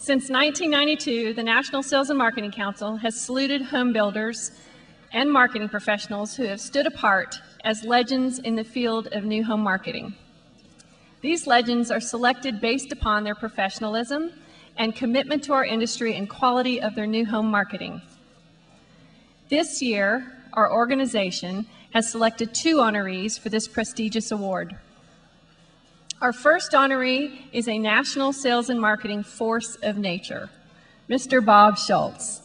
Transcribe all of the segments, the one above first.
Since 1992, the National Sales and Marketing Council has saluted home builders and marketing professionals who have stood apart as legends in the field of new home marketing. These legends are selected based upon their professionalism and commitment to our industry and quality of their new home marketing. This year, our organization has selected 2 honorees for this prestigious award. Our first honoree is a National Sales and Marketing Force of Nature, Mr. Bob Schultz.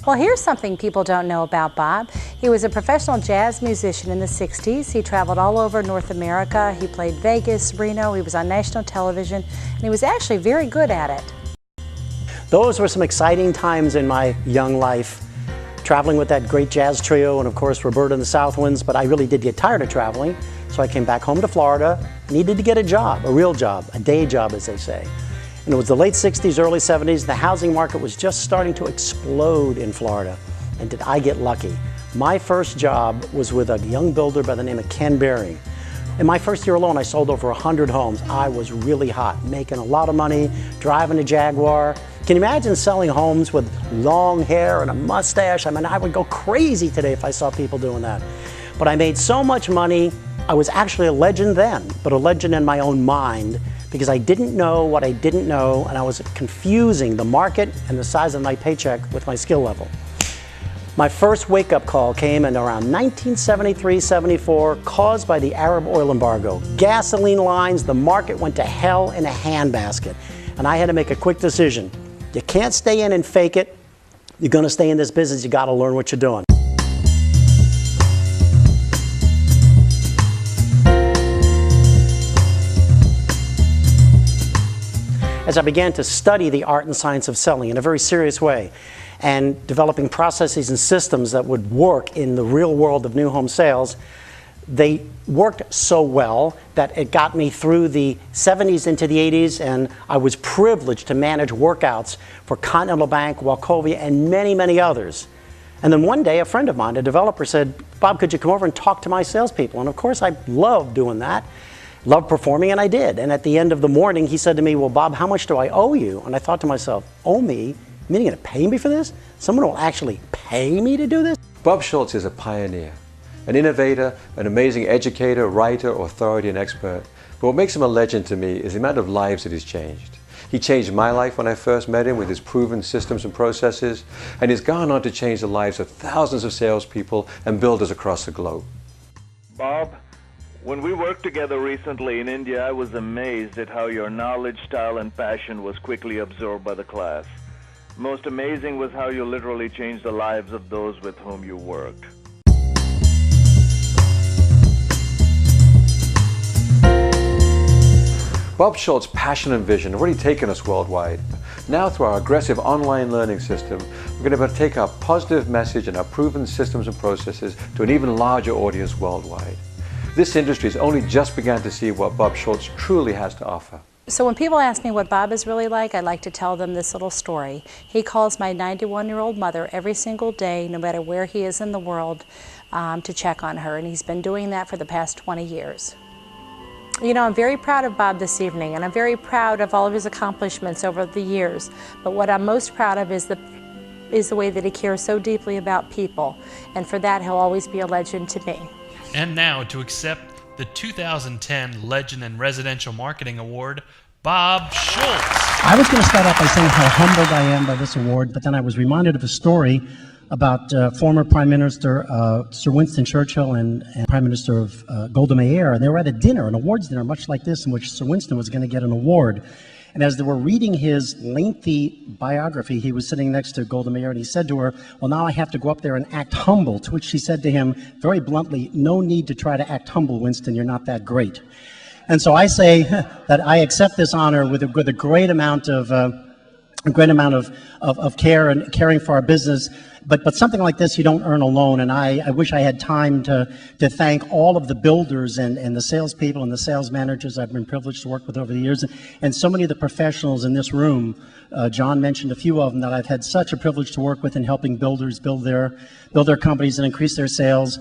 Well, here's something people don't know about Bob. He was a professional jazz musician in the 60s. He traveled all over North America. He played Vegas, Reno. He was on national television, and he was actually very good at it. Those were some exciting times in my young life, traveling with that great jazz trio and of course Roberta and the Southwinds, but I really did get tired of traveling, so I came back home to Florida, needed to get a job, a real job, a day job as they say. And it was the late 60s, early 70s, the housing market was just starting to explode in Florida. And did I get lucky? My first job was with a young builder by the name of Ken Behring. In my first year alone, I sold over 100 homes. I was really hot, making a lot of money, driving a Jaguar. Can you imagine selling homes with long hair and a mustache? I mean, I would go crazy today if I saw people doing that. But I made so much money, I was actually a legend then, but a legend in my own mind, because I didn't know what I didn't know, and I was confusing the market and the size of my paycheck with my skill level. My first wake-up call came in around 1973-74, caused by the Arab oil embargo. Gasoline lines, the market went to hell in a handbasket, and I had to make a quick decision. You can't stay in and fake it. You're going to stay in this business, you got to learn what you're doing. As I began to study the art and science of selling in a very serious way and developing processes and systems that would work in the real world of new home sales, they worked so well that it got me through the 70s into the 80s, and I was privileged to manage workouts for Continental Bank, Wachovia, and many, many others. And then one day a friend of mine, a developer, said, "Bob, could you come over and talk to my salespeople?" And of course I loved doing that. Loved performing, and I did. And at the end of the morning, he said to me, "Well, Bob, how much do I owe you?" And I thought to myself, owe me? Meaning you're going to pay me for this? Someone will actually pay me to do this? Bob Schultz is a pioneer, an innovator, an amazing educator, writer, authority, and expert. But what makes him a legend to me is the amount of lives that he's changed. He changed my life when I first met him with his proven systems and processes, and he's gone on to change the lives of thousands of salespeople and builders across the globe. Bob, when we worked together recently in India, I was amazed at how your knowledge, style, and passion was quickly absorbed by the class. Most amazing was how you literally changed the lives of those with whom you worked. Bob Schultz's passion and vision have already taken us worldwide. Now through our aggressive online learning system, we're going to take our positive message and our proven systems and processes to an even larger audience worldwide. This industry has only just begun to see what Bob Schultz truly has to offer. So when people ask me what Bob is really like, I like to tell them this little story. He calls my 91-year-old mother every single day, no matter where he is in the world, to check on her, and he's been doing that for the past 20 years. You know, I'm very proud of Bob this evening, and I'm very proud of all of his accomplishments over the years, but what I'm most proud of is the way that he cares so deeply about people, and for that he'll always be a legend to me. And now to accept the 2010 Legend in Residential Marketing Award, Bob Schultz. I was going to start off by saying how humbled I am by this award, but then I was reminded of a story about former Prime Minister Sir Winston Churchill and Prime Minister of Golda Meir, and they were at a dinner, an awards dinner much like this, in which Sir Winston was going to get an award. And as they were reading his lengthy biography, he was sitting next to Golda Meir, and he said to her, "Well, now I have to go up there and act humble," to which she said to him very bluntly, "No need to try to act humble, Winston, you're not that great." And so I say that I accept this honor with a great amount of care and caring for our business, But something like this you don't earn alone, and I wish I had time to thank all of the builders and the salespeople and the sales managers I've been privileged to work with over the years, and so many of the professionals in this room. John mentioned a few of them that I've had such a privilege to work with in helping builders build their companies and increase their sales.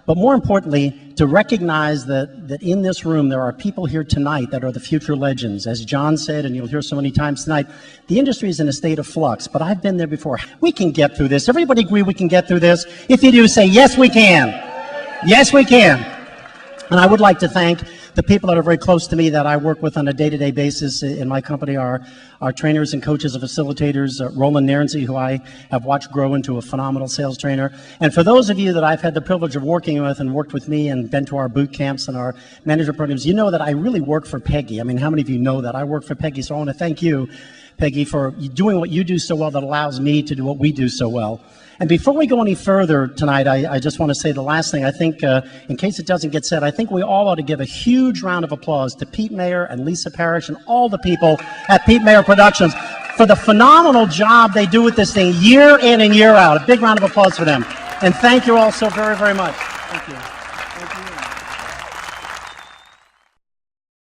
But more importantly, to recognize that in this room there are people here tonight that are the future legends. As John said, and you'll hear so many times tonight, the industry is in a state of flux, but I've been there before. We can get through this. Everybody agree we can get through this? If you do, say, yes, we can. Yes, we can. And I would like to thank the people that are very close to me that I work with on a day-to-day basis in my company, our trainers and coaches and facilitators, Roland Nairnsey, who I have watched grow into a phenomenal sales trainer. And for those of you that I've had the privilege of working with and worked with me and been to our boot camps and our manager programs, you know that I really work for Peggy. I mean, how many of you know that? I work for Peggy, so I want to thank you, Peggy, for doing what you do so well that allows me to do what we do so well. And before we go any further tonight, I just want to say the last thing. I think, in case it doesn't get said, I think we all ought to give a huge round of applause to Pete Mayer and Lisa Parrish and all the people at Pete Mayer Productions for the phenomenal job they do with this thing year in and year out. A big round of applause for them. And thank you all so very, very much. Thank you. Thank you.